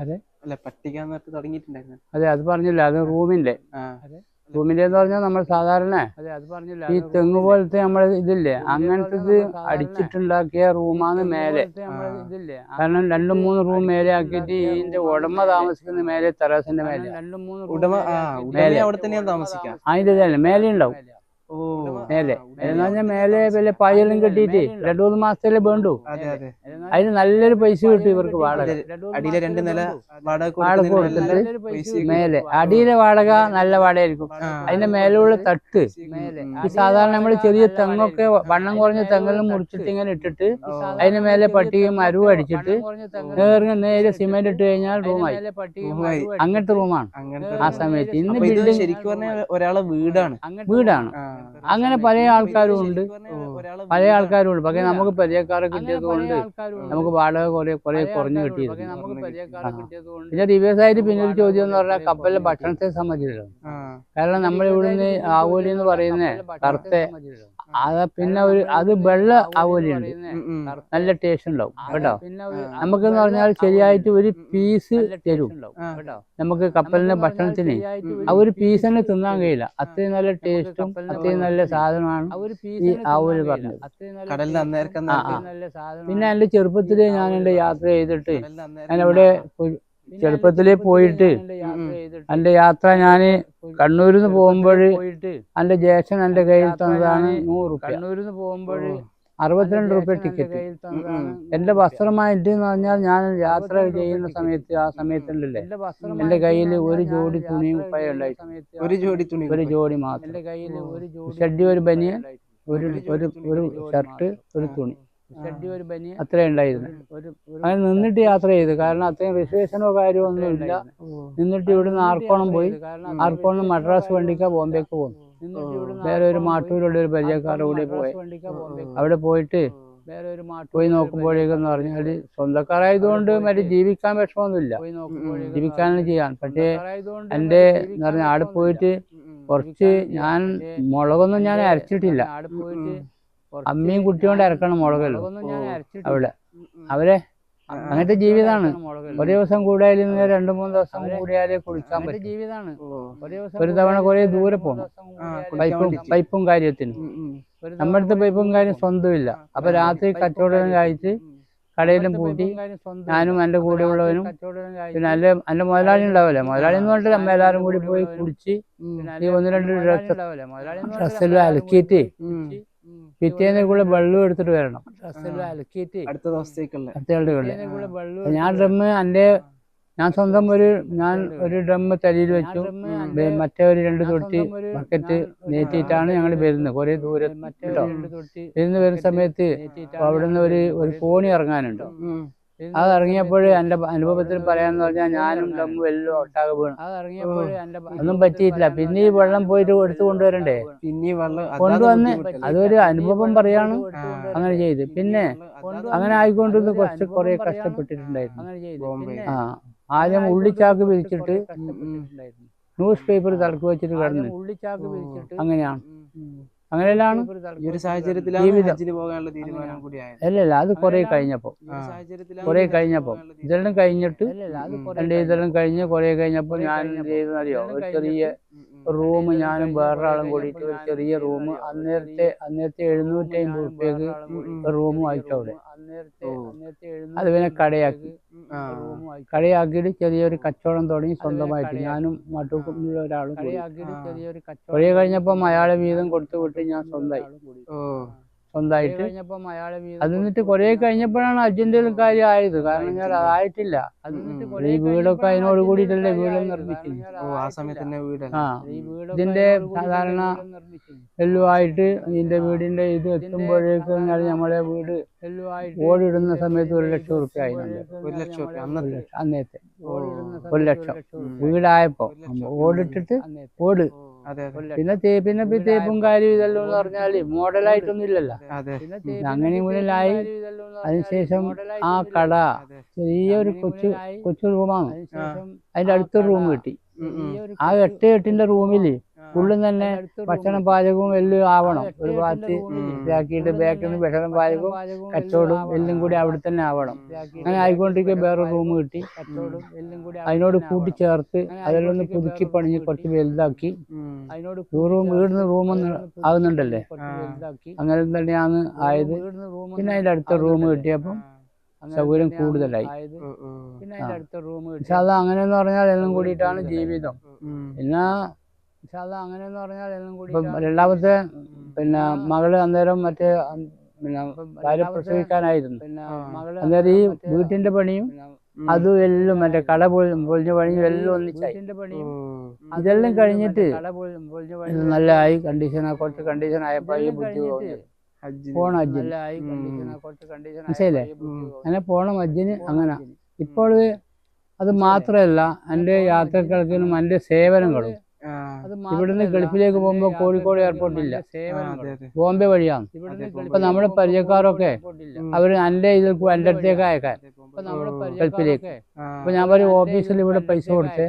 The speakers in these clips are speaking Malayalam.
അതെ അല്ല പട്ടിക തുടങ്ങിയിട്ടുണ്ടായിരുന്നു. അതെ, അത് പറഞ്ഞില്ല, അത് റൂമിന്റെ റൂമിന്റെ എന്ന് പറഞ്ഞാൽ നമ്മൾ സാധാരണ ഈ തെങ്ങ് പോലത്തെ നമ്മൾ ഇതില്ലേ അങ്ങനത്തെ അടിച്ചിട്ടുണ്ടാക്കിയ റൂമാണ് മേലെ. കാരണം 2-3 റൂം മേലെ ആക്കിയിട്ട് ഇതിന്റെ ഉടമ താമസിക്കുന്ന മേലെ ടെറസിന്റെ മേലെ അവിടെ തന്നെയാണ് താമസിക്കാം. അതിന്റെ തന്നെ മേലെ ഉണ്ടാവും. മേലെ എന്ന് പറഞ്ഞാൽ മേലെ വല്ല പായെല്ലാം കെട്ടിയിട്ട് 2-3 മാസത്തിലേ വേണ്ടു. അതിന് നല്ലൊരു പൈസ കിട്ടും ഇവർക്ക് വാടക. അടിയിലെ 2 നില വാടക കൊടുത്തിട്ട് മേലെ അടിയിലെ വാടക നല്ല വാടകയായിരിക്കും. അതിന്റെ മേലുള്ള തട്ട് ഈ സാധാരണ നമ്മൾ ചെറിയ തെങ്ങൊക്കെ വണ്ണം കുറഞ്ഞ തെങ്ങെല്ലാം മുറിച്ചിട്ട് ഇങ്ങനെ ഇട്ടിട്ട് അതിന്റെ മേലെ പട്ടികയും മരവും അടിച്ചിട്ട് നേരെ സിമെന്റ് ഇട്ട് കഴിഞ്ഞാൽ റൂമായി. അങ്ങനത്തെ റൂമാണ് ആ സമയത്ത്. ഇന്ന് ബിൽഡിംഗ് ശരിക്കും പറഞ്ഞാൽ ഒരാളെ വീടാണ്. അങ്ങനെ പല ആൾക്കാരും ഉണ്ട്. പക്ഷെ നമുക്ക് പരിചയക്കാരെ കിട്ടിയത് കൊണ്ട് നമുക്ക് വാടക കുറെ കുറഞ്ഞു കിട്ടിയിരുന്നു. പിന്നെ ദിവസമായിട്ട് പിന്നെ ഒരു ചോദ്യം എന്ന് പറഞ്ഞാൽ കപ്പലിലെ ഭക്ഷണത്തെ സംബന്ധിച്ചില്ല. കാരണം നമ്മൾ ഇവിടുന്ന് ആവോലി എന്ന് പറയുന്ന കറുത്ത പിന്നെ അത് വെള്ള ആവോലിയുണ്ട്, നല്ല ടേസ്റ്റ് ഉണ്ടാവും കേട്ടോ. നമുക്കെന്ന് പറഞ്ഞാൽ ശരിയായിട്ട് ഒരു പീസ് തരും നമുക്ക് കപ്പലിന്റെ ഭക്ഷണത്തിന്. ആ ഒരു പീസ് തന്നെ തിന്നാൻ കഴിയില്ല, അത്രയും നല്ല ടേസ്റ്റും അത്രയും നല്ല സാധനമാണ് ഈ ആവോലി പറഞ്ഞത്. പിന്നെ എന്റെ ചെറുപ്പത്തില് ഞാൻ എന്റെ യാത്ര ചെയ്തിട്ട് ഞാനവിടെ ചെറുപ്പത്തിലേ പോയിട്ട് എന്റെ യാത്ര ഞാന് കണ്ണൂരിൽ നിന്ന് പോകുമ്പോൾ എന്റെ ജ്യേഷ്ഠൻ എന്റെ കയ്യിൽ തന്നതാണ് 100 രൂപ. കണ്ണൂരിൽ നിന്ന് പോകുമ്പോൾ 62 രൂപ ടിക്കറ്റ്. എന്റെ വസ്ത്രമായിട്ട് എന്ന് പറഞ്ഞാൽ ഞാൻ യാത്ര ചെയ്യുന്ന സമയത്ത് ആ സമയത്തുണ്ടല്ലേ എന്റെ കയ്യിൽ ഒരു ജോഡി തുണിയും കുപ്പായം ഉണ്ടായിരുന്നു. ഒരു ജോഡി മാത്രം. ഷഡ്ഡി, ഒരു ബനിയൻ, ഒരു ഷർട്ട്, ഒരു തുണി, അത്രേ ഉണ്ടായിരുന്നു. അങ്ങനെ നിന്നിട്ട് യാത്ര ചെയ്തു. കാരണം അത്രയും റിസർവേഷനോ കാര്യമോ ഒന്നും ഇല്ല. നിന്നിട്ട് ഇവിടുന്ന് ആർക്കോണം പോയി. ആർക്കോണം മദ്രാസ് വണ്ടിക്ക ബോംബെക്ക് പോകുന്നു. വേറെ ഒരു മാട്ടൂരുള്ള ഒരു പരിചയക്കാരുടെ കൂടെ പോയി. അവിടെ പോയിട്ട് പോയി നോക്കുമ്പോഴേക്കെന്ന് പറഞ്ഞാൽ സ്വന്തക്കാരായതുകൊണ്ട് മറ്റേ ജീവിക്കാൻ വിഷമമൊന്നുമില്ല, ജീവിക്കാനും ചെയ്യാൻ. പക്ഷേ എൻ്റെ എന്ന് പറഞ്ഞാൽ ആടെ പോയിട്ട് കുറച്ച് ഞാൻ മുളകൊന്നും ഞാൻ അരച്ചിട്ടില്ല. അമ്മയും കുട്ടിയോണ്ട് അരക്കണം മുളകല്ലോ അവിടെ. അങ്ങനത്തെ ജീവിതമാണ്. ഒരു ദിവസം കൂടിയാലും 2-3 ദിവസം കൂടിയാലേ കുളിക്കാൻ പറ്റും ജീവിതമാണ്. ഒരു തവണ കുറെ ദൂരെ പോകണം പൈപ്പും കാര്യത്തിനും. നമ്മുടെ പൈപ്പും കാര്യം സ്വന്തമില്ല. അപ്പൊ രാത്രി കച്ചവടം കഴിച്ച് കടയിലും പൂട്ടി ഞാനും എൻ്റെ കൂടെ ഉള്ളവനും പിന്നെ എൻ്റെ മുതലാളി ഉണ്ടാവില്ല. മുതലാളി എന്ന് പറഞ്ഞിട്ട് നമ്മ എല്ലാവരും കൂടി പോയി കുളിച്ച് ഈ 1-2 ഡ്രസ്സെല്ലാം അലക്കിയിട്ട് പിറ്റേന്ന് കൂടെ വെള്ളം എടുത്തിട്ട് വരണം. അടുത്ത ദിവസത്തേക്കുള്ള ഞാൻ ഡ്രമ്മ് ഞാൻ സ്വന്തം ഒരു ഡ്രമ്മ് തലയിൽ വെച്ചു. മറ്റേ ഒരു 2 തൊട്ടി ബക്കറ്റ് നേറ്റിയിട്ടാണ് ഞങ്ങൾ വരുന്നത്. കുറെ ദൂരം വരുന്ന സമയത്ത് അവിടുന്ന് ഒരു കോണി ഇറങ്ങാനുണ്ട്. അത് ഇറങ്ങിയപ്പോൾ എൻ്റെ അനുഭവത്തിൽ പറയാന്ന് പറഞ്ഞാൽ ഞാനും ഡമ്മും എല്ലാം ഒട്ടാകെ വീണു. ഒന്നും പറ്റിയിട്ടില്ല. പിന്നെ ഈ വെള്ളം പോയിട്ട് എടുത്തു കൊണ്ടുവരണ്ടേ. കൊണ്ടുവന്ന് അതൊരു അനുഭവം പറയാണ്. അങ്ങനെ ചെയ്ത് പിന്നെ അങ്ങനെ ആയിക്കൊണ്ടിരുന്ന് കുറെ കഷ്ടപ്പെട്ടിട്ടുണ്ടായിരുന്നു. ആദ്യം ഉള്ളിച്ചാക്ക് വിരിച്ചിട്ട് ന്യൂസ് പേപ്പർ തലക്ക് വെച്ചിട്ട് കിടന്ന് അങ്ങനെയാണ്. അങ്ങനെയെല്ലാം അല്ലല്ല, അത് കുറെ കഴിഞ്ഞപ്പോ ഇതെല്ലാം കഴിഞ്ഞിട്ട് ഇതെല്ലാം കഴിഞ്ഞ് കുറെ കഴിഞ്ഞപ്പോ ഞാൻ എന്ത് ചെയ്തെന്നറിയോ, ഒരു ചെറിയ റൂം ഞാനും വേറൊരാളും കൂടിയിട്ട് ഒരു ചെറിയ റൂം അന്നേരത്തെ 750 രൂപയ്ക്ക് റൂം വായിച്ചു അവിടെ. അത് പിന്നെ കടയാക്കിയിട്ട് ചെറിയൊരു കച്ചവടം തുടങ്ങി സ്വന്തമായിട്ട് ഞാനും മറ്റുള്ള ഒരാളും കൂടി. കുറെ കഴിഞ്ഞപ്പോ അയാളെ വീതം കൊടുത്തു വിട്ട് ഞാൻ സ്വന്തമായിട്ട് അത് എന്നിട്ട് കുറെ കഴിഞ്ഞപ്പോഴാണ് അർജന്റീന കാര്യം ആയത്. കാരണം ഞാൻ അതായിട്ടില്ല. ഈ വീടൊക്കെ അതിനോട് കൂടിയിട്ടല്ലേ വീട് നിർമ്മിക്കുന്നത്. ഇതിന്റെ സാധാരണ എല്ലുമായിട്ട് ഇതിന്റെ വീടിന്റെ ഇത് എത്തുമ്പോഴേക്ക് നമ്മളെ വീട് ഓടിടുന്ന സമയത്ത് 1 ലക്ഷം റുപ്യ ആയിരുന്നു. അന്നേരത്തെ 1 ലക്ഷം വീടായപ്പോ ഓടിട്ടിട്ട് പിന്നെ തേപ്പും കാര്യം ഇതെല്ലാം എന്ന് പറഞ്ഞാല് മോഡലായിട്ടൊന്നും ഇല്ലല്ലോ. അങ്ങനെ മുതലായി. അതിനുശേഷം ആ കട ചെറിയൊരു കൊച്ചു റൂമാണ്. അതിന്റെ അടുത്തൊരു റൂം കിട്ടി. ആ 8-8 റൂമില് ഉള്ളിൽ തന്നെ ഭക്ഷണം പാചകവും എല്ലാം ആവണം. ഒരു ഭാഗത്ത് ഇതാക്കിയിട്ട് ബാക്കിൽ നിന്ന് ഭക്ഷണം പാചകവും കച്ചവടവും എല്ലാം കൂടി അവിടെ തന്നെ ആവണം. അങ്ങനെ ആയിക്കൊണ്ടിരിക്കുക വേറെ റൂം കിട്ടി. അതിനോട് കൂട്ടിച്ചേർത്ത് അതെല്ലാം ഒന്ന് പുതുക്കി പണിഞ്ഞ് കുറച്ച് വലുതാക്കി. വീടിന് റൂമൊന്നും ആകുന്നുണ്ടല്ലേ, അങ്ങനെ തന്നെയാണ് ആയത്. പിന്നെ അതിന്റെ അടുത്ത റൂം കിട്ടിയപ്പം സൗകര്യം കൂടുതലായി. പക്ഷെ അത് അങ്ങനെയെന്ന് പറഞ്ഞാൽ എല്ലാം കൂടിയിട്ടാണ് ജീവിതം. പിന്നെ അങ്ങനെയെന്ന് പറഞ്ഞാൽ എല്ലാം കൂടി രണ്ടാമത്തെ പിന്നെ മകള് അന്നേരം മറ്റേ പിന്നെ ഭാര്യ പ്രസവിക്കാനായിരുന്നു. അന്നേരം ഈ വീട്ടിന്റെ പണിയും അതും എല്ലാം മറ്റേ കട പൊളിഞ്ഞ പണിയും എല്ലാം ഒന്നിച്ചായി. ഇതെല്ലാം കഴിഞ്ഞിട്ട് നല്ല ആയി കുറച്ച് കണ്ടീഷൻ ആയപ്പോ ഈ ബുദ്ധി തോന്നി പോണം ഹജ്ജിന്. മനസ്സിലായില്ലേ? അങ്ങനെ പോണം ഹജ്ജിന്. അങ്ങനെ ഇപ്പോൾ അത് മാത്രമല്ല, എൻ്റെ യാത്രകൾക്കും എൻ്റെ സേവനങ്ങളും ഇവിടുന്ന് ഗൾഫിലേക്ക് പോകുമ്പോ കോഴിക്കോട് എയർപോർട്ടില്ല, ബോംബെ വഴിയാണ്. ഇപ്പൊ നമ്മുടെ പരിചയക്കാരൊക്കെ അവര് എൻ്റെ അടുത്തേക്ക് അയക്കാൻ ഗൾഫിലേക്ക്. അപ്പൊ ഞാൻ പറയും ഓഫീസിൽ ഇവിടെ പൈസ കൊടുത്ത്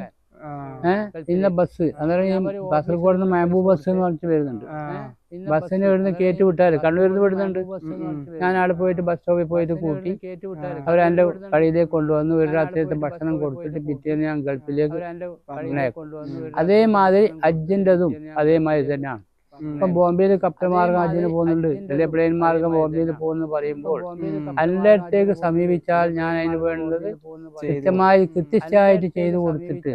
ഇന്ന ബസ്, അന്നേരം കാസർഗോഡ് നിന്ന് മെഹബൂബ് ബസ് എന്ന് പറഞ്ഞിട്ട് വരുന്നുണ്ട്. ബസ്സിന് ഇവിടുന്ന് കയറ്റി വിട്ടാൽ കണ്ണൂരിൽ നിന്ന് വിടുന്നുണ്ട്. ഞാൻ അവിടെ പോയിട്ട് ബസ് സ്റ്റോപ്പിൽ പോയിട്ട് കൂട്ടി അവരെന്റെ കടയിലേക്ക് കൊണ്ടുവന്ന് ഒരു രാത്രിയത്തെ ഭക്ഷണം കൊടുത്തിട്ട് പിറ്റേന്ന് ഞാൻ ഗൾഫിലേക്ക് അതേമാതിരി ഹജ്ജിൻ്റെതും അതേമാതിരി തന്നെയാണ്. ഇപ്പം ബോംബെയിൽ കപ്പൽ മാർഗം ഹജ്ജിന് പോകുന്നുണ്ട്, അല്ലെ പ്ലെയിൻ മാർഗം ബോംബെയിൽ പോകുന്നു പറയുമ്പോൾ എൻ്റെ അടുത്തേക്ക് സമീപിച്ചാൽ ഞാൻ അതിന് വേണ്ടത് കൃത്യമായിട്ട് ചെയ്തു കൊടുത്തിട്ട്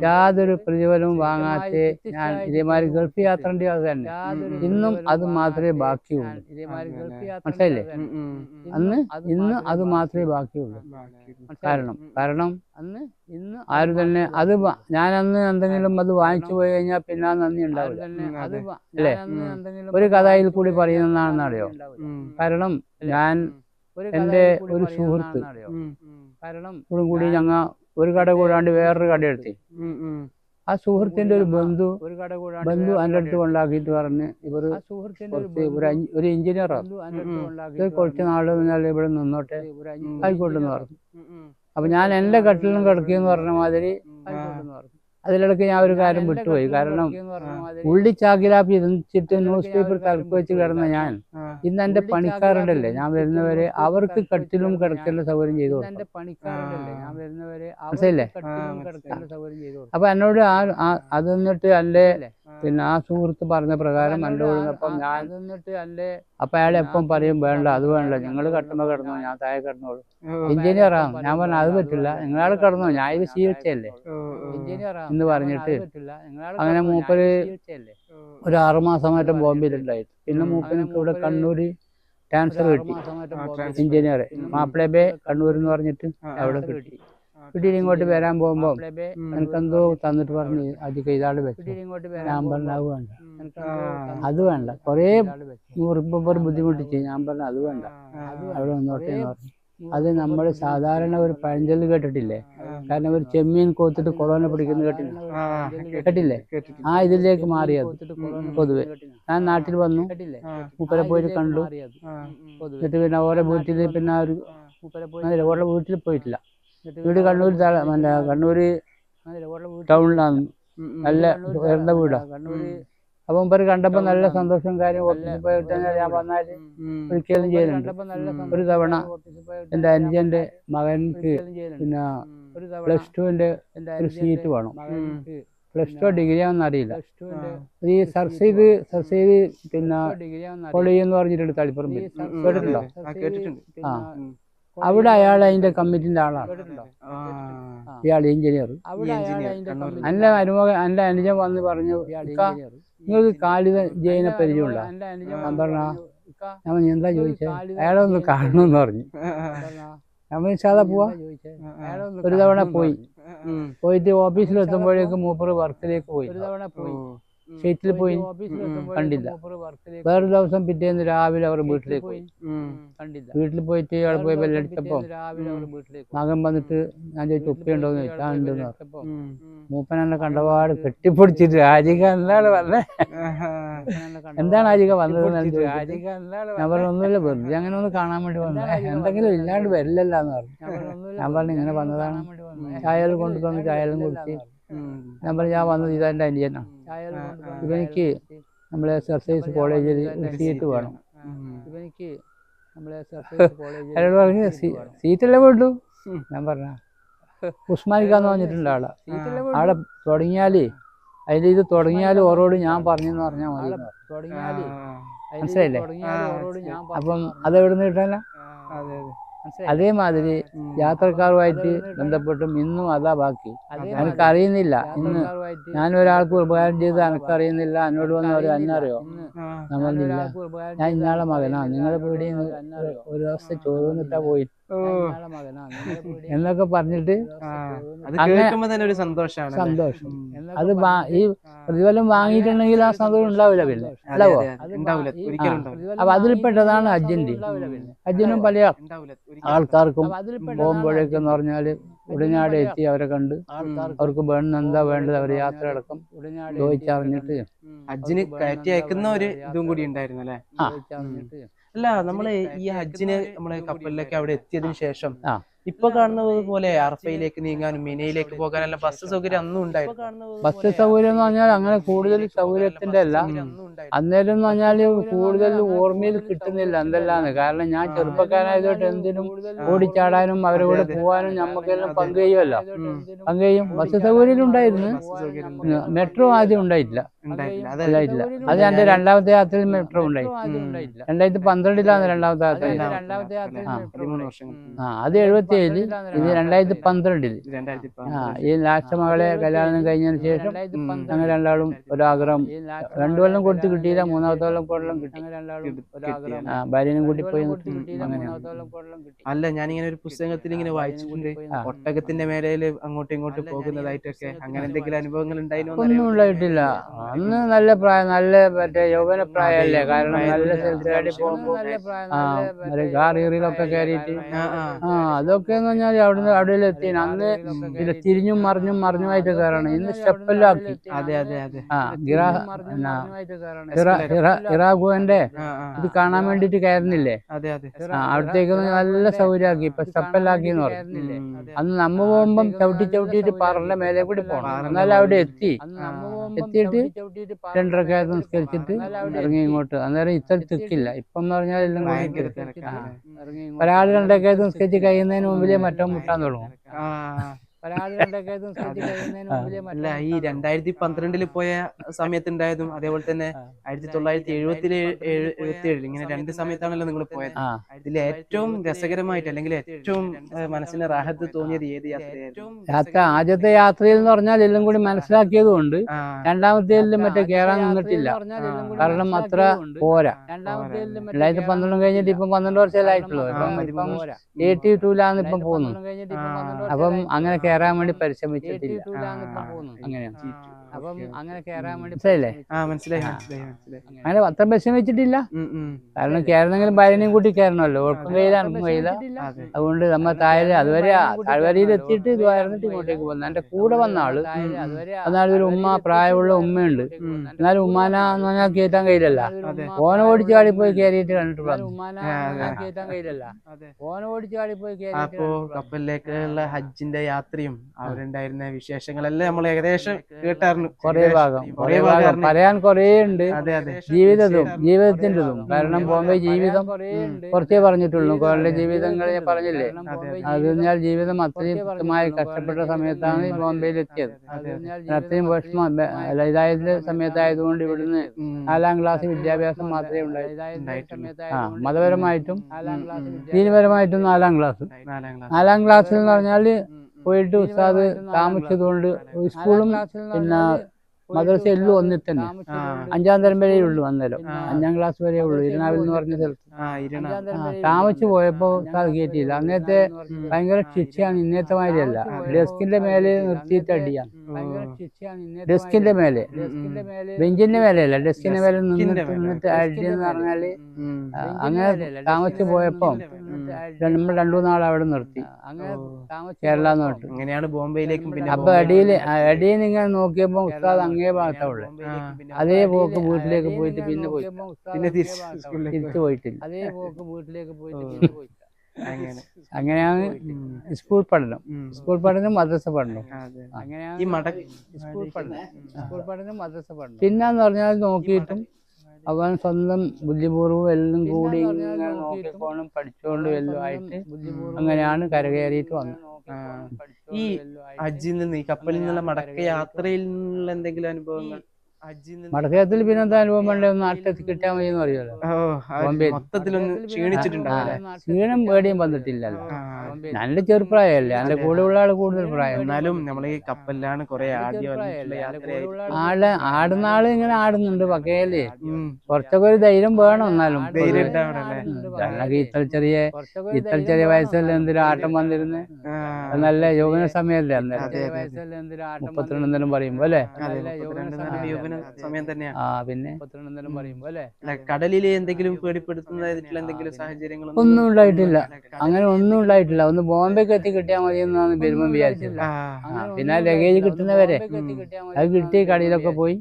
യാതൊരു പ്രതിഫലവും വാങ്ങാതെ ഞാൻ ഇതേമാതിരി ഗൾഫ് യാത്രൻ്റെ അത് തന്നെ ഇന്നും അത് മാത്രമേ ബാക്കിയുള്ളൂ. മനസ്സിലായില്ലേ? ഇന്ന് അത് മാത്രമേ ബാക്കിയുള്ളൂ. കാരണം ആരും തന്നെ അത് ഞാനന്ന് എന്തെങ്കിലും അത് വാങ്ങിച്ചു പോയി കഴിഞ്ഞാൽ പിന്നെ ആ നന്ദി ഉണ്ടാവില്ല, അല്ലേ? ഒരു കഥയിൽ കൂടി പറയുന്നതാണെന്നറിയോ? കാരണം ഞാൻ എൻ്റെ ഒരു സുഹൃത്ത് കൂടി ഞങ്ങൾ ഒരു കട കൂടാണ്ട് വേറൊരു കട എടുത്തി. ആ സുഹൃത്തിന്റെ ഒരു ബന്ധു എൻ്റെ അടുത്ത് കൊണ്ടാക്കിയിട്ട് പറഞ്ഞ് ഇവർ ഒരു എഞ്ചിനീയറാണ്, കുറച്ച് നാള് ഇവിടെ നിന്നോട്ടെ ആയിക്കോട്ടെന്ന് പറഞ്ഞു. അപ്പൊ ഞാൻ എൻ്റെ കട്ടിലും കിടക്കിയെന്ന് പറഞ്ഞ മാതിരി അതിലിടയ്ക്ക് ഞാൻ ഒരു കാര്യം വിട്ടുപോയി. കാരണം ഉള്ളിച്ചാക്കിലാപ്പി ഇരുന്നിട്ട് ന്യൂസ് പേപ്പർ തലക്ക് വെച്ച് കിടന്ന ഞാൻ ഇന്ന് എൻ്റെ പണിക്കാരുണ്ടല്ലേ ഞാൻ വരുന്നവരെ അവർക്ക് കട്ടിലും കിടക്കേണ്ട സൗകര്യം ചെയ്തു കൊടുക്കും. മനസ്സിലല്ലേ? അപ്പൊ എന്നോട് അത് നിന്നിട്ട് എൻ്റെ പിന്നെ ആ സുഹൃത്ത് പറഞ്ഞ പ്രകാരം എൻ്റെ കൂടെ ഞാൻ അപ്പൊ അയാളെ എപ്പം പറയും വേണ്ട അത് വേണ്ട, നിങ്ങൾ കട്ടുമ്പോ കിടന്നോ, ഞാൻ താഴെ കിടന്നോളൂ. എഞ്ചിനീയറാണ്. ഞാൻ പറഞ്ഞു അത് പറ്റില്ല, നിങ്ങളാൾ കിടന്നോ, ഞാൻ ഇത് ശീലിച്ചല്ലേ എന്ന് പറഞ്ഞിട്ട് അങ്ങനെ മൂപ്പര് ഒരു 6 മാസമായിട്ട് ബോംബെയിലുണ്ടായിട്ട് പിന്നെ മൂപ്പനക്ക് ഇവിടെ കണ്ണൂര് ട്രാൻസ്ഫർ കിട്ടി. എഞ്ചിനീയർ മാപ്പിളബേ കണ്ണൂർ എന്ന് പറഞ്ഞിട്ട് അവിടെ കിട്ടി. വീട്ടിൽ ഇങ്ങോട്ട് വരാൻ പോകുമ്പോ എനിക്കെന്തോ തന്നിട്ട് പറഞ്ഞു അധികം ഇതാള് വെച്ചു. ഞാൻ പറഞ്ഞ അത് വേണ്ട, അത് വേണ്ട, കൊറേ മുറിപ്പർ ബുദ്ധിമുട്ടിച്ച്. ഞാൻ പറഞ്ഞ അത് വേണ്ട, അവിടെ വന്നോട്ടെ എന്ന് പറഞ്ഞു. അത് നമ്മൾ സാധാരണ ഒരു പഴഞ്ചൊല്ല് കേട്ടിട്ടില്ലേ? കാരണം ഒരു ചെമ്മീൻ കോത്തിട്ട് കൊളോനെ പിടിക്കുന്ന കേട്ടില്ലേ? ആ ഇതിലേക്ക് മാറിയത് പൊതുവെ. ഞാൻ നാട്ടിൽ വന്നു, മൂപ്പരെ പോയിട്ട് കണ്ടു. എന്നിട്ട് പിന്നെ ഓരോ വീട്ടിൽ പിന്നെ ഓരോ വീട്ടിൽ പോയിട്ടില്ല. വീട് കണ്ണൂർ കണ്ണൂര് ടൗണിലാണ്, നല്ല ഉയർന്ന വീടാ. അപ്പം ഇവര് കണ്ടപ്പോ നല്ല സന്തോഷം കാര്യം. ഓഫീസിൽ പോയിട്ട് ഞാൻ വന്നാല് ഒരിക്കലും ചെയ്യുന്നുണ്ട്. ഒരു തവണ എൻ്റെ അനുജന്റെ മകൻക്ക് പിന്നെ +2 ഒരു സീറ്റ് വേണം. +2 ഡിഗ്രിയാണെന്ന് അറിയില്ല. ഈ സർസീദ് പിന്നെ കോളേജ് എന്ന് പറഞ്ഞിട്ടുണ്ട് തളിപ്പറമ്പിൽ, കേട്ടിട്ടുണ്ടോ? ആ, അവിടെ അയാൾ അതിന്റെ കമ്മിറ്റിന്റെ ആളാണ്. ഇയാൾ എഞ്ചിനീയർ. എൻ്റെ അനുജൻ വന്ന് പറഞ്ഞു നിങ്ങൾക്ക് കാലിദ ജയിനെ പരിചയമുണ്ടോ? ഞാൻ പറഞ്ഞ ഞാൻ എന്താ ചോദിച്ചത്? അയാളെ ഒന്ന് കാണണമെന്ന് പറഞ്ഞു. നമ്മൾ സാധാ പോവാ. ഒരു തവണ പോയിട്ട് ഓഫീസിലെത്തുമ്പോഴേക്കും മൂപ്പർ വർക്കിലേക്ക് പോയി, ഷീറ്റിൽ പോയി കണ്ടില്ല. വേറൊരു ദിവസം പിറ്റേന്ന് രാവിലെ അവർ വീട്ടിലേക്ക് പോയി കണ്ടില്ല. വീട്ടിൽ പോയിട്ട് അവിടെ പോയി ബെല്ലടിച്ചപ്പോ മകൻ വന്നിട്ട് ഞാൻ ചോദിച്ചു ഉപ്പയുണ്ടോന്ന് ചോദിച്ചു. ആ ഉണ്ടെന്ന് പറഞ്ഞു. മൂപ്പൻ എന്നെ കണ്ടപാട് കെട്ടിപ്പൊടിച്ചിട്ട് രാജിക എന്താണ് പറഞ്ഞേ, എന്താണ് രാജിക വന്നത്? ഞാൻ പറഞ്ഞു ഒന്നുമില്ല, വെറുതെ അങ്ങനെ ഒന്ന് കാണാൻ വേണ്ടി വന്നേ, എന്തെങ്കിലും ഇല്ലാണ്ട് വരില്ലല്ലോ എന്ന് പറഞ്ഞു. ഞാൻ പറഞ്ഞു ഇങ്ങനെ വന്നതാണ്. ചായകൾ കൊണ്ടുതന്നു, ചായകളും കുടിച്ച് ഞാൻ പറഞ്ഞു ഞാൻ വന്നത് ഇതെൻ്റെ അനിയനാണ്, ഇവനിക്ക് നമ്മളെ എക്സർസൈസ് കോളേജിൽ സീറ്റ് വേണം. അയാളോട് പറഞ്ഞു സീറ്റല്ലേ വേണ്ടു. ഞാൻ പറഞ്ഞ ഉസ്മാനിക്കാന്ന് പറഞ്ഞിട്ടുണ്ട് ആളെ. ആളെ തുടങ്ങിയാല് അതിൽ ഇത് തുടങ്ങിയാല് ഓരോട് ഞാൻ പറഞ്ഞെന്ന് പറഞ്ഞാൽ മതി. മനസ്സിലായില്ലേ? അപ്പം അതെവിടുന്ന് കിട്ടാന? അതേമാതിരി യാത്രക്കാരുമായിട്ട് ബന്ധപ്പെട്ടും ഇന്നും അതാ ബാക്കി. എനിക്കറിയുന്നില്ല, ഇന്ന് ഞാനൊരാൾക്ക് ഉപകാരം ചെയ്ത് എനിക്കറിയുന്നില്ല, എന്നോട് വന്ന് ഒരു അന്നറിയോ നമ്മളില്ല, ഞാൻ ഇന്നാളെ മകനാ, നിങ്ങളെ പേടിയിൽ ഒരു ദിവസം ചോദിട്ടാ പോയി എന്നൊക്കെ പറഞ്ഞിട്ട് സന്തോഷം. അത് ഈ പ്രതിഫലം വാങ്ങിയിട്ടുണ്ടെങ്കിൽ ആ സന്തോഷം ഉണ്ടാവില്ല. പിന്നെ ഉണ്ടാവോ? അപ്പൊ അതിൽപ്പെട്ടതാണ് ഹജ്ജിന്റെ. ഹജ്ജിനും പല ആൾക്കാർക്കും പോകുമ്പോഴേക്കെന്ന് പറഞ്ഞാല് ഉടനാട് എത്തി അവരെ കണ്ട് അവർക്ക് എന്താ വേണ്ടത് അവര് യാത്ര അടക്കം ചോദിച്ചറിഞ്ഞിട്ട് ഹജ്ജിന് കയറ്റി അയക്കുന്ന ഒരു ഇതും കൂടി ഉണ്ടായിരുന്നു അല്ലെ? അല്ല, നമ്മള് ഈ ഹജ്ജിന് നമ്മള് കപ്പലിലേക്ക് അവിടെ എത്തിയതിനു ശേഷം ഇപ്പൊ കാണുന്നത് പോലെ അറഫയിലേക്ക് നീങ്ങാനും മിനയിലേക്ക് പോകാനെല്ലാം ബസ് സൗകര്യം അന്നും ഉണ്ടായിരുന്നു. ബസ് സൗകര്യം എന്ന് പറഞ്ഞാൽ അങ്ങനെ കൂടുതൽ സൗകര്യത്തിന്റെ അല്ല. അന്നേരം എന്ന് പറഞ്ഞാല് കൂടുതൽ ഓർമ്മയിൽ കിട്ടുന്നില്ല എന്തെല്ലാന്ന്. കാരണം ഞാൻ ചെറുപ്പക്കാരായതുകൊണ്ട് എന്തിനും ഓടിച്ചാടാനും അവരെ കൂടെ പോകാനും നമുക്കെല്ലാം പങ്കുചെയ്യുമല്ലോ. പങ്കുചെയ്യും. ബസ് സൗകര്യം ഉണ്ടായിരുന്നു. മെട്രോ ആദ്യം ഉണ്ടായിട്ടില്ല. അത് എന്റെ രണ്ടാമത്തെ യാത്രയിൽ മെട്രോ ഉണ്ടായി. 2012 രണ്ടാമത്തെ യാത്ര. അത് 77, ഇത് 2012. ഈ ലാസ്റ്റ് മകളെ കല്യാണം കഴിഞ്ഞതിന് ശേഷം ഞങ്ങൾ രണ്ടാളും ഒരാഗ്രഹം 2 കൊല്ലം കൊടുത്ത് കിട്ടിയില്ല, 3ാമത്തെ കൊല്ലം കിട്ടി. ഭാര്യനും കൂട്ടി പോയി. അല്ല, ഞാനിങ്ങനെ ഒരു പുസ്തകത്തിൽ ഇങ്ങനെ വായിച്ചിട്ടുണ്ട്, ഒട്ടകത്തിന്റെ മേലയിൽ അങ്ങോട്ടും ഇങ്ങോട്ടും പോകുന്നതായിട്ടൊക്കെ. അങ്ങനെ എന്തെങ്കിലും അനുഭവങ്ങൾ ഉണ്ടായിരുന്നോ? ഒന്നും ഉണ്ടായിട്ടില്ല. അന്ന് നല്ല പ്രായം, നല്ല മറ്റേ യൗവന പ്രായമല്ലേ. കാരണം നല്ല സ്ഥലത്തേക്ക് പോകുമ്പോ കാറിലൊക്കെ കയറിയിട്ട് അതൊക്കെ എന്ന് പറഞ്ഞാൽ അവിടെ എത്തി. അന്ന് ഇത് തിരിഞ്ഞും മറിഞ്ഞുമായിട്ട് കയറണം. ഇന്ന് സ്റ്റെപ്പെല്ലാം ആക്കി. ഇറാഖുവിന്റെ ഇത് കാണാൻ വേണ്ടിട്ട് കയറുന്നില്ലേ, അവിടത്തേക്ക് നല്ല സൗകര്യമാക്കി. ഇപ്പൊ സ്റ്റെപ്പെല്ലാം ആക്കി എന്ന് പറഞ്ഞു. അന്ന് നമ്മ പോകുമ്പം ചവിട്ടിയിട്ട് പാറന്റെ മേലെ കൂടി പോകണം, എന്നാലും അവിടെ എത്തിയിട്ട് 2 റക്അത്ത് നിസ്കരിച്ചിട്ട് ഇറങ്ങി ഇങ്ങോട്ട്. അന്നേരം ഇത്ര തിക്കില്ല. ഇപ്പം എന്ന് പറഞ്ഞാൽ എല്ലാം ഒരാൾ 2 റക്അത്ത് നിസ്കരിച്ച് കഴിയുന്നതിന് മുമ്പിലേ മറ്റോ മുട്ടാൻ തുടങ്ങും. അല്ല, ഈ 2012 പോയ സമയത്തുണ്ടായതും അതേപോലെ തന്നെ 1977 ഇങ്ങനെ 2 സമയത്താണല്ലോ നിങ്ങൾ പോയത്. ഇതിൽ ഏറ്റവും രസകരമായിട്ട് അല്ലെങ്കിൽ ഏറ്റവും മനസ്സിന് റാഹത്ത് തോന്നിയത് ഏത് യാത്രയായിരുന്നു? ആദ്യത്തെ യാത്രയിൽ എന്ന് പറഞ്ഞാൽ എല്ലാം കൂടി മനസ്സിലാക്കിയത് കൊണ്ട് രണ്ടാമത്തേതിൽ മറ്റേ കയറാൻ നിന്നിട്ടില്ല. കാരണം അത്ര പോരാ. 2012 കഴിഞ്ഞിട്ട് ഇപ്പം 12 വർഷമായിട്ടുള്ളൂ. ഇപ്പം 82 ഇപ്പം പോകുന്നു. അപ്പം അങ്ങനെ കയറാൻ വേണ്ടി പരിശ്രമിച്ചിട്ടില്ല. മനസ്സിലായില്ലേ? അങ്ങനെ അത്ര പരിശ്രമിച്ചിട്ടില്ല. കാരണം കയറുന്നെങ്കിലും ഭാര്യനെയും കൂട്ടി കയറണമല്ലോ. ഉറപ്പും കയ്യില അണുപ്പും കയ്യില. അതുകൊണ്ട് നമ്മ താഴെ അതുവരെ താഴ്വരയിൽ എത്തിയിട്ട് ഇതുവായിരുന്നിട്ട് ഇങ്ങോട്ടേക്ക് പോകുന്നത്. എന്റെ കൂടെ വന്ന ആള് എന്നാലും ഒരു ഉമ്മ, പ്രായമുള്ള ഉമ്മയുണ്ട്. എന്നാലും ഉമ്മാന എന്ന് പറഞ്ഞാൽ കയറ്റാൻ കഴിയില്ലല്ല. ഓന ഓടിച്ച് ചാടിപ്പോയി കയറിയിട്ട് കണ്ടിട്ട് പറഞ്ഞു. കയറ്റാൻ കഴിയില്ലല്ല. ഓന ഓടിച്ച് ചാടിപ്പോയി അപ്പോ കപ്പലിലേക്കുള്ള ഹജ്ജിന്റെ യാത്രയും അവരുണ്ടായിരുന്ന വിശേഷങ്ങളെല്ലാം നമ്മൾ ഏകദേശം കേട്ടായിരുന്നു. കുറേ ഭാഗം പറയാൻ കുറേ ഉണ്ട്. ജീവിതത്തിൻ്റെതും. കാരണം ബോംബെ ജീവിതം കുറച്ചേ പറഞ്ഞിട്ടുള്ളൂ. കൊല്ലം ജീവിതങ്ങൾ ഞാൻ പറഞ്ഞില്ലേ. അത് കഴിഞ്ഞാൽ ജീവിതം അത്രയും കൃത്യമായി കഷ്ടപ്പെട്ട സമയത്താണ് ഈ ബോംബെയിൽ എത്തിയത്. അത്രയും വിഷമം ഇതായത് സമയത്തായതുകൊണ്ട് ഇവിടുന്ന് 4ാം ക്ലാസ് വിദ്യാഭ്യാസം മാത്രമേ ഉണ്ടായിട്ടുള്ളൂ. മതപരമായിട്ടും ദീനപരമായിട്ടും 4ാം ക്ലാസ്. 4ാം ക്ലാസ്സിൽ എന്ന് പറഞ്ഞാല് പോയിട്ട് ഉസ്താദ് താമസിച്ചതുകൊണ്ട് സ്കൂളും പിന്നെ മദ്രസ എല്ലാം ഒന്നിൽ തന്നെ. 5ാം തരം വരെ ഉള്ളൂ. അന്നേരം 5ാം ക്ലാസ് വരെ ഉള്ളൂ. ഇരുനാവിൽ എന്ന് പറഞ്ഞ സ്ഥലത്ത് താമസിച്ചു പോയപ്പോ ഉസ്താദ് കയറ്റിയില്ല. അന്നത്തെ ഭയങ്കര ശിക്ഷയാണ്. ഇന്നത്തെ മാതിരിയല്ല. ഡെസ്കിന്റെ മേലെ നിർത്തിയിട്ട് അടിയാണ്. ഡെസ്കിന്റെ മേലെ, ബെഞ്ചിന്റെ മേലെയല്ല, ഡെസ്കിന്റെ മേലെ നിന്നിട്ട് അടിയെന്ന് പറഞ്ഞാല് അങ്ങനെ താമസിച്ചു പോയപ്പോ നമ്മൾ 2-3 നാൾ അവിടെ നിർത്തി. കേരള നോട്ട്. അങ്ങനെയാണ് ബോംബെയിലേക്കും. അപ്പൊ അടിയിൽ ഇങ്ങനെ നോക്കിയപ്പോ ഉസ്താദ് അങ്ങേ ഭാഗത്താ ഉള്ളത്. അതേ പോക്ക് വീട്ടിലേക്ക് പോയിട്ട് പിന്നെ തിരിച്ചു പോയിട്ടില്ല. അങ്ങനെ അങ്ങനെയാണ് സ്കൂൾ പഠനം, സ്കൂൾ പഠനം മദ്രസ പഠനം. അതെ. അങ്ങനെയാണ് ഈ മട സ്കൂൾ പഠനം, സ്കൂൾ പഠനം മദ്രസ പഠനം. പിന്നെന്ന് പറഞ്ഞാൽ നോക്കിയിട്ടും അവൻ സ്വന്തം ബുദ്ധിപൂർവ്വം എല്ലാം കൂടി ഇങ്ങനെ നോക്കിക്കോണം പഠിച്ചുകൊണ്ടും എല്ലാം ആയിട്ട് അങ്ങനെയാണ് കരകയറിയിട്ട് വന്നത്. ഈ ഹജ്ജിൽ നിന്ന് ഈ കപ്പലിൽ നിന്നുള്ള മടക്ക യാത്രയിൽ നിന്നുള്ള എന്തെങ്കിലും അനുഭവങ്ങൾ? മടക്കത്തിൽ പിന്നെ എന്താ അനുഭവം വേണ്ടേ, ഒന്ന് നാട്ടിലെത്തി കിട്ടിയാൽ മതി എന്ന് പറയുമല്ലോ. മൊത്തത്തിലൊന്ന് ക്ഷീണിച്ചിട്ടുണ്ടാവില്ലേ? ക്ഷീണം പേടിയും വന്നിട്ടില്ലല്ലോ. നല്ല ചെറുപ്രായമല്ലേ, എന്റെ കൂടെ ഉള്ള ആള് കൂടുതൽ പ്രായം. എന്നാലും നമ്മൾ ഈ കപ്പലിലാണ് കുറെ ആടുന്ന ആള് ഇങ്ങനെ ആടുന്നുണ്ട് പക്കയല്ലേ. കുറച്ചൊക്കെ ഒരു ധൈര്യം വേണം. എന്നാലും ഇത്ര ചെറിയ വയസ്സല്ലേ എന്തൊരു ആട്ടം വന്നിരുന്ന്. നല്ല യൗവന സമയല്ലേ അന്നേരം, 32 എന്തെങ്കിലും പറയുമ്പോ അല്ലേ. സമയം തന്നെയാണ്. പിന്നെ 32 പറയുമ്പോ അല്ലേ. കടലിൽ എന്തെങ്കിലും പേടിപ്പെടുത്തുന്നതായിട്ടുള്ള എന്തെങ്കിലും സാഹചര്യങ്ങൾ ഒന്നും ഉണ്ടായിട്ടില്ല. അങ്ങനെ ഒന്നും ഉണ്ടായിട്ടില്ല. ഒന്ന് ബോംബെക്ക് എത്തി കിട്ടിയാൽ മതി എന്നാണ് വരുമ്പോ വിചാരിച്ചത്. പിന്നെ ലഗേജ് കിട്ടുന്നവരെ അത് കിട്ടി. കടയിലൊക്കെ പോയി.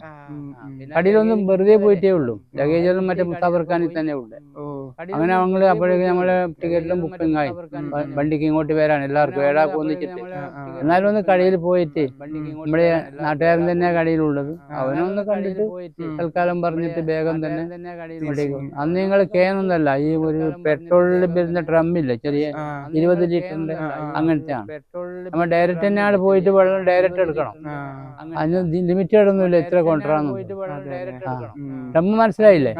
കടയിലൊന്നും വെറുതെ പോയിട്ടേ ഉള്ളൂ. ലഗേജെല്ലാം മറ്റേ മുസാഫർഖാനിൽ തന്നെ ഉണ്ട്. അങ്ങനെ ഞങ്ങള് അപ്പോഴേക്കും നമ്മളെ ടിക്കറ്റിലും ബുക്കിംഗ് ആയി. വണ്ടിക്ക് ഇങ്ങോട്ട് വരാൻ എല്ലാവർക്കും ഏടാ ഒന്നിച്ചിട്ട്. എന്നാലും ഒന്ന് കടയിൽ പോയിട്ട്, നമ്മുടെ നാട്ടുകാരൻ തന്നെ കടയിലുള്ളത്, അവനൊന്ന് കണ്ടിട്ട് തൽക്കാലം പറഞ്ഞിട്ട് വേഗം തന്നെ ഇവിടേക്ക് വന്നു. അന്ന് നിങ്ങൾ കേനൊന്നല്ല, ഈ ഒരു പെട്രോളിൽ വരുന്ന ഡ്രമ്മില്ലേ ചെറിയ 20 ലിറ്ററിന്റെ, അങ്ങനത്തെയാണ്. നമ്മൾ ഡയറക്റ്റ് തന്നെയാണ് പോയിട്ട് വെള്ളം ഡയറക്റ്റ് എടുക്കണം. അതിന് ലിമിറ്റഡ് ഒന്നുമില്ല ഇത്ര കൊണ്ടുവരാന്ന്. ഡ്രമ്മ് മനസ്സിലായില്ലേ?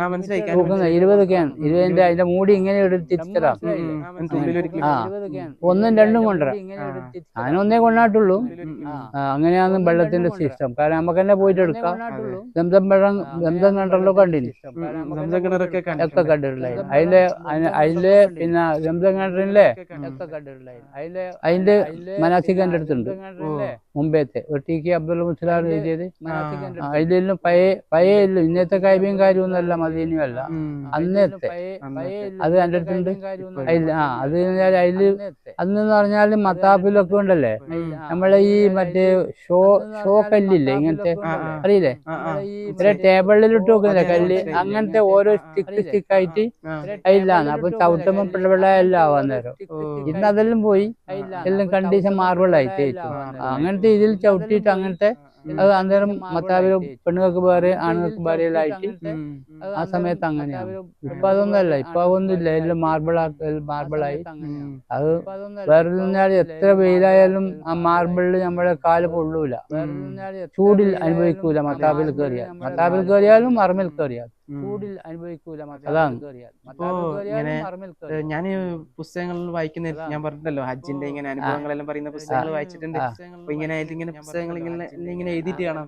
തൂക്കുന്ന 20 ക്യാൻ, 20ന്റെ അതിന്റെ മൂടി ഇങ്ങനെ എടുത്ത് തിരിച്ചതാ. 1ഉം 2ഉം കൊണ്ടുവരാം. അതിനൊന്നേ കൊണ്ടാട്ടുള്ളൂ. അങ്ങനെയാണ് വെള്ളത്തിന്റെ സിസ്റ്റം. കാരണം നമുക്ക് തന്നെ പോയിട്ട് എടുക്കാം. ദംദം വെള്ളം, ദംദം കിണറല്ലോ കണ്ടിന്, ഒക്കെ കണ്ടിട്ടുണ്ടായി. അതിലെ പിന്നെ ദംദം കിണറിലെ അതിന്റെ മനാസിക് എന്റെ അടുത്തുണ്ട്. മുമ്പേത്തെ ഒട്ടിക്ക് അബ്ദുൽ മുസ്ലാം എഴുതിയത്. അതിലെല്ലാം പഴയ ഇല്ല, ഇന്നത്തെ കൈബിയും കാര്യമൊന്നുമല്ല, മദീനയും അല്ല, അന്നത്തെ അത് എന്റെ അടുത്തുണ്ട്. അത് അതില് അന്നെന്ന് പറഞ്ഞാല് മത്താപ്പിലൊക്കെ ഉണ്ടല്ലേ, നമ്മളെ ഈ മറ്റേ ഷോ കല്ലില്ലേ ഇങ്ങനത്തെ, അറിയില്ലേ, ഇത്ര ടേബിളിലിട്ട് വെക്കുന്നില്ല കല്ല്, അങ്ങനത്തെ ഓരോ സ്റ്റിക്കായിട്ട് അതിലാണ്. അപ്പൊ ചവിട്ടുമ്പോ പിള്ളവെള്ള എല്ലാം ആവാൻ നേരം. ഇന്ന് അതെല്ലാം പോയി, എല്ലാം കണ്ടീഷൻ മാർബിളായി തേച്ചു. അങ്ങനത്തെ ഇതിൽ ചവിട്ടിയിട്ട് അങ്ങനത്തെ അത് അന്നേരം മത്താവിലും പെണ്ണുങ്ങൾക്ക് വേറെ ആണുങ്ങൾക്ക് വേറെ എല്ലാം ആയിട്ട് ആ സമയത്ത് അങ്ങനെയാണ്. ഇപ്പൊ അതൊന്നല്ല, ഇപ്പൊ അതൊന്നുമില്ല, എല്ലാം മാർബിളായി. അത് വേറെ പറഞ്ഞാൽ എത്ര വെയിലായാലും ആ മാർബിളിൽ നമ്മളെ കാല് പൊള്ളൂല, ചൂടിൽ അനുഭവിക്കൂല. മത്താബിൽ കയറിയാലും മറമിൽ കയറിയാലും ചൂടിൽ അനുഭവിക്കൂല. അതാണ്. ഞാൻ പുസ്തകങ്ങളിൽ വായിക്കുന്ന, ഞാൻ പറഞ്ഞിട്ടല്ലോ ഹജ്ജിന്റെ ഇങ്ങനെ അനുഭവങ്ങളെല്ലാം പറയുന്ന പുസ്തകങ്ങൾ വായിച്ചിട്ടുണ്ട്. അപ്പൊ ഇങ്ങനെ പുസ്തകങ്ങൾ ഇങ്ങനെ എഴുതിയിട്ട് കാണാം,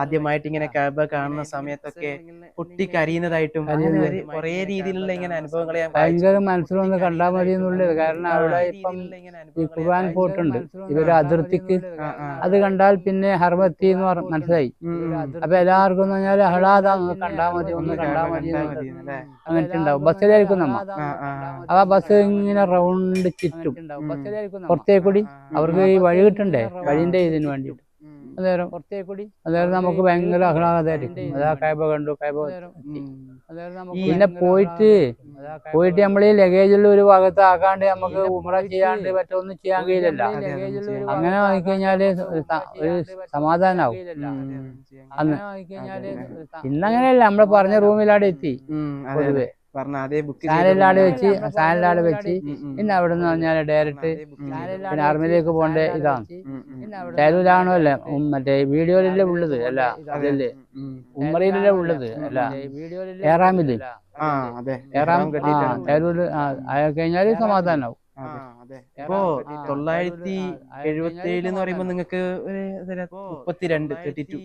ആദ്യമായിട്ട് ഇങ്ങനെ കഅബ കാണുന്ന സമയത്തൊക്കെ പൊട്ടിക്കരയുന്നതായിട്ടും കുറെ രീതിയിലുള്ള ഇങ്ങനെ അനുഭവങ്ങളെ ഭയങ്കര മനസ്സിലൊന്ന് കണ്ടാൽ മതി എന്നുള്ളത്. കാരണം അവിടെ ഇപ്പം ഈ ഖുർആൻ പോട്ടുണ്ട് ഇവര് അതിർത്തിക്ക്, അത് കണ്ടാൽ പിന്നെ ഹർമത്തി എന്ന് മനസ്സിലായി. അപ്പൊ എല്ലാവർക്കും എന്ന് പറഞ്ഞാൽ അഹ്ലാദാന്ന് കണ്ടാൽ മതി, ഒന്ന് കണ്ടാൽ മതി അങ്ങനത്തെ ഉണ്ടാവും. ബസ്സിലായിരിക്കും നമ്മ, ആ ബസ് ഇങ്ങനെ റൗണ്ട് ചുറ്റും പുറത്തേക്കൂടി അവർക്ക് ഈ വഴി കിട്ടണ്ടേ, വഴിന്റെ ഇതിന് വേണ്ടിയിട്ട്. അന്നേരം നമുക്ക് ഭയങ്കര ആഹ്ലാദമായിരിക്കും. അതാ കഅബ കണ്ടു, കഅബ. പിന്നെ പോയിട്ട് നമ്മൾ ഈ ലഗേജിൽ ഒരു ഭാഗത്ത് ആക്കാണ്ട് നമുക്ക് ഉംറ ചെയ്യാണ്ട് മറ്റൊന്നും ചെയ്യാൻ കഴിയില്ലല്ലോ. അങ്ങനെ ആയിക്കഴിഞ്ഞാല് ഒരു സമാധാനാവും അന്ന്. ഇന്നങ്ങനെയല്ല, നമ്മള് പറഞ്ഞ റൂമിലാടെ എത്തി, പൊതുവെ സാലല്ലാട് വെച്ച് പിന്നെ അവിടെ നിന്ന് പറഞ്ഞാൽ ഡയറക്റ്റ് പിന്നെ ആർമിയിലേക്ക് പോകേണ്ട ഇതാണ്. ചാലൂലാണോ അല്ലേ, മറ്റേ വീഡിയോയിലല്ലേ ഉള്ളത്, അല്ല അതല്ലേ ഉമ്മറയിലല്ലേ ഉള്ളത്, അല്ല ഏറാമില്, ചാലൂര് ആയി കഴിഞ്ഞാല് സമാധാനാവും. ഇപ്പോ 977 എന്ന് പറയുമ്പോ നിങ്ങൾക്ക് 32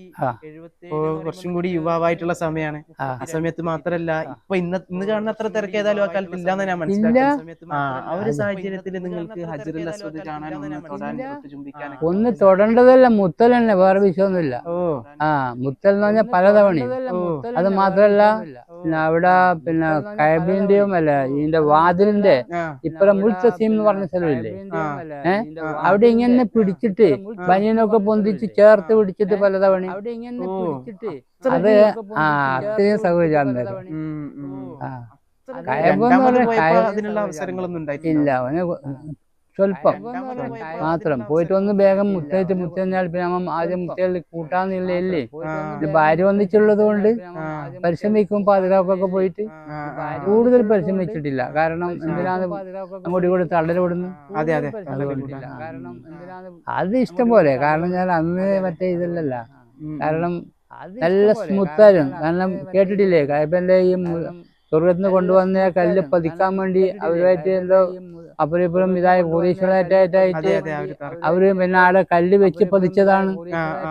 കുറച്ചും കൂടി യുവാവായിട്ടുള്ള സമയമാണ്. ആ സമയത്ത് മാത്രല്ല, ഇപ്പൊ ഇന്ന് കാണുന്ന അത്ര തിരക്ക് ഏതായാലും ആ കാലത്ത് ഇല്ലാന്ന് ഞാൻ മനസ്സിലാക്കി. ആ ഒരു സാഹചര്യത്തിൽ നിങ്ങൾക്ക് ഹജ്റുൽ അസ്വദ് കാണാനും ഒന്ന് തൊടേണ്ടതല്ല, മുത്തൽ തന്നെ, വേറെ വിഷയമൊന്നുമില്ല. മുത്തൽ എന്ന് പറഞ്ഞാൽ പലതവണ. അത് മാത്രല്ല പിന്നെ അവിടെ പിന്നെ കഅബിന്റെയും അല്ല ഇതിന്റെ വാതിലിന്റെ ഇപ്പുറം മുൽത്തസീം എന്ന് പറഞ്ഞ സ്ഥലമില്ലേ, അവിടെ ഇങ്ങനെ പിടിച്ചിട്ട് ബനിയനൊക്കെ പൊന്തിച്ച് ചേർത്ത് പിടിച്ചിട്ട് പലതവണ. അത് അത്രയും സൗകര്യം. രണ്ടാമത് പോയപ്പോ അതിനുള്ള അവസരങ്ങളൊന്നും ഉണ്ടായിട്ടില്ല. ഇല്ല, അവന് സ്വല്പം മാത്രം പോയിട്ട് ഒന്ന് വേഗം മുത്തേറ്റ് മുത്തഞ്ഞാൽ പിന്നെ നമ്മ ആദ്യം മുത്തേൽ കൂട്ടാന്നില്ലേ. ഭാര്യ ഒന്നിച്ചുള്ളത് കൊണ്ട് പരിശ്രമിക്കും പാതിരാക്കൊക്കെ പോയിട്ട് കൂടുതൽ പരിശ്രമിച്ചിട്ടില്ല. കാരണം എന്തിനാണ് അങ്ങോട്ട് കൂടെ തള്ളലോടുന്നു. അതെ അതെ അത് ഇഷ്ടം പോലെ. കാരണം ഞാൻ അന്ന് മറ്റേ ഇതല്ലല്ല, കാരണം നല്ല സ്മൂത്തായിരുന്നു. കാരണം കേട്ടിട്ടില്ലേ കയ്പന്റെ ഈ സ്വർഗത്തിന് കൊണ്ടുവന്ന കല്ല് പതിക്കാൻ വേണ്ടി അവരുമായിട്ട് എന്തോ അപ്പുറം ഇതായ പോലീസുകളായിട്ടായിട്ട് അവര് പിന്നെ ആടെ കല്ല് വെച്ച് പതിച്ചതാണ്.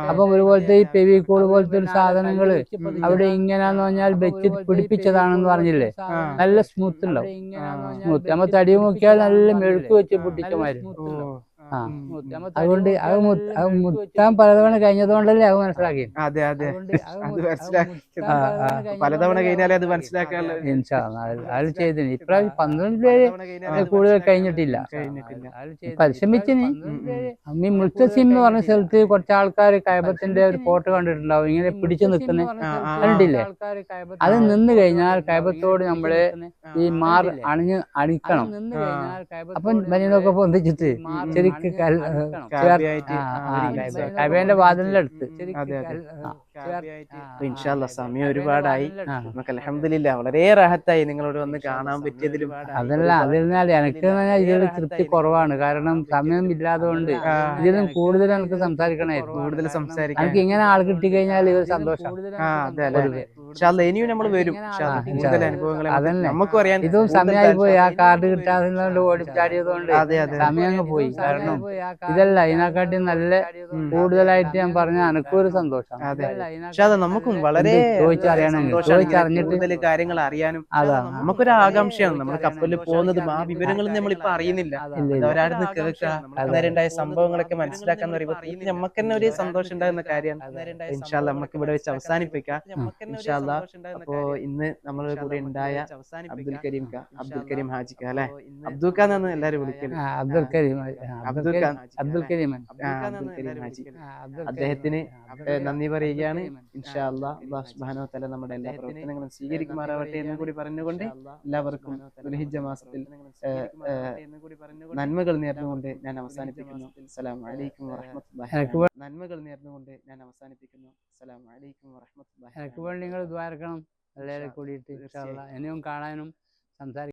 അപ്പം ഒരുപോലത്തെ ഈ പെവിക്കോട് പോലത്തെ ഒരു സാധനങ്ങള് അവിടെ ഇങ്ങനെയാന്ന് പറഞ്ഞാൽ വെച്ച് പിടിപ്പിച്ചതാണെന്ന് പറഞ്ഞില്ലേ. നല്ല സ്മൂത്ത് ഉണ്ടാവും. സ്മൂത്ത് നമ്മൾ തടി നോക്കിയാൽ നല്ല മെഴുക്ക് വെച്ച് പൊട്ടിച്ചമായിരുന്നു. അതുകൊണ്ട് അത് മുത്താൻ പലതവണ കഴിഞ്ഞതുകൊണ്ടല്ലേ അത് മനസ്സിലാക്കി. അതെ അതെ അത് മനസ്സിലാക്കി. പലതവണ കഴിഞ്ഞാലേ അത് മനസ്സിലാക്കാനുള്ള അത് ചെയ്തിന്. ഇപ്രാവശ്യം 12 പേര് കൂടുതൽ കഴിഞ്ഞിട്ടില്ല. പരിശ്രമിച്ചിന്. ഈ മുൽത്തസിം എന്ന് പറഞ്ഞ സ്ഥലത്ത് കുറച്ച് ആൾക്കാർ കൈബത്തിന്റെ ഒരു ഫോട്ടോ കണ്ടിട്ടുണ്ടാവും, ഇങ്ങനെ പിടിച്ചു നിൽക്കുന്ന കണ്ടില്ലേ. അത് നിന്ന് കഴിഞ്ഞാൽ കൈബത്തോട് നമ്മള് ഈ മാർ അണിക്കണം. അപ്പം ബനിയനൊക്കെ പൊന്തിച്ചിട്ട് ശരിക്കും കൈബന്റെ വാതിലിനടുത്ത്. ഇൻഷാല്ലാ സമയം ഒരുപാടായി. നമുക്ക് അൽഹംദുലില്ലാ വളരെ റാഹത്തായി നിങ്ങളോട് വന്ന് കാണാൻ പറ്റിയതിലും. അതല്ല അതിരുന്നാൽ എനിക്ക് ഇതിൽ തൃപ്തി കുറവാണ്. കാരണം സമയം ഇല്ലാത്തതുകൊണ്ട് ഇതിലും കൂടുതൽ എനിക്ക് സംസാരിക്കണമായിരുന്നു. കൂടുതൽ സംസാരിക്കാൻ എനിക്ക് ഇങ്ങനെ ആൾ കിട്ടി കഴിഞ്ഞാൽ ഇത് സന്തോഷം. ഇനിയും നമ്മൾ വരും. കൂടുതൽ അനുഭവങ്ങൾ നമുക്കും അറിയാൻ. ഇതും സമയമായി പോയി. ആ കാർഡ് കിട്ടാതെ ഓടിച്ചാടിയതുകൊണ്ട് സമയം അങ്ങ് പോയി. കാരണം ഇതല്ല ഇതിനെക്കാട്ടി നല്ല കൂടുതലായിട്ട് ഞാൻ പറഞ്ഞ എനക്കൊരു സന്തോഷം. നമുക്കും വളരെ ചോദിച്ചറിഞ്ഞിട്ട് കാര്യങ്ങൾ അറിയാനും നമുക്കൊരു ആകാംക്ഷയാണ്. നമ്മൾ കപ്പലിൽ പോകുന്നതും ആ വിവരങ്ങളൊന്നും നമ്മളിപ്പോ അറിയുന്നില്ല. അവരാടുന്ന് കേൾക്കുക, അന്നേരണ്ടായ സംഭവങ്ങളൊക്കെ മനസ്സിലാക്കാന്ന് പറയുമ്പോൾ നമുക്ക് തന്നെ ഒരു സന്തോഷം ഉണ്ടാകുന്ന കാര്യമാണ്. ഇൻഷാല്ലാ നമുക്ക് ഇവിടെ വെച്ച് അവസാനിപ്പിക്കാം. ഇൻഷാല്ലാ അപ്പോ ഇന്ന് നമ്മളെ കൂടെ ഉണ്ടായ അബ്ദുൽ കരീം ഹാജിക്ക അല്ലെ, അബ്ദുൽഖാന്നാണ് എല്ലാരും വിളിക്കല്. അബ്ദുൽ കരീം ഹാജി, അദ്ദേഹത്തിന് നന്ദി പറയുകയാണ്. ഇൻഷാ അല്ലാഹ് അല്ലാഹു സുബ്ഹാനഹു വ തആല നമ്മുടെ എല്ലാ പ്രവർത്തനങ്ങളും സ്വീകരിക്കുമാറാവട്ടെ എന്ന് കൂടി പറഞ്ഞുകൊണ്ട് എല്ലാവർക്കും ദുൽഹിജ്ജ മാസത്തിൽ നന്മകൾ നേർന്നുകൊണ്ട് ഞാൻ അവസാനിപ്പിക്കുന്നു. അസ്സലാമു അലൈക്കും വറഹ്മത്തുള്ളാഹി. നന്മകൾ നേർന്നുകൊണ്ട് ഞാൻ അവസാനിപ്പിക്കുന്നു. അസ്സലാമു അലൈക്കും വറഹ്മത്തുള്ളാഹി. നിങ്ങൾ ദ്വാരക്കണം എല്ലാവരും കൂടിയിട്ട് ഇൻഷാ അല്ലാഹ് ഇനിയും കാണാനും സംസാരിക്കാനും.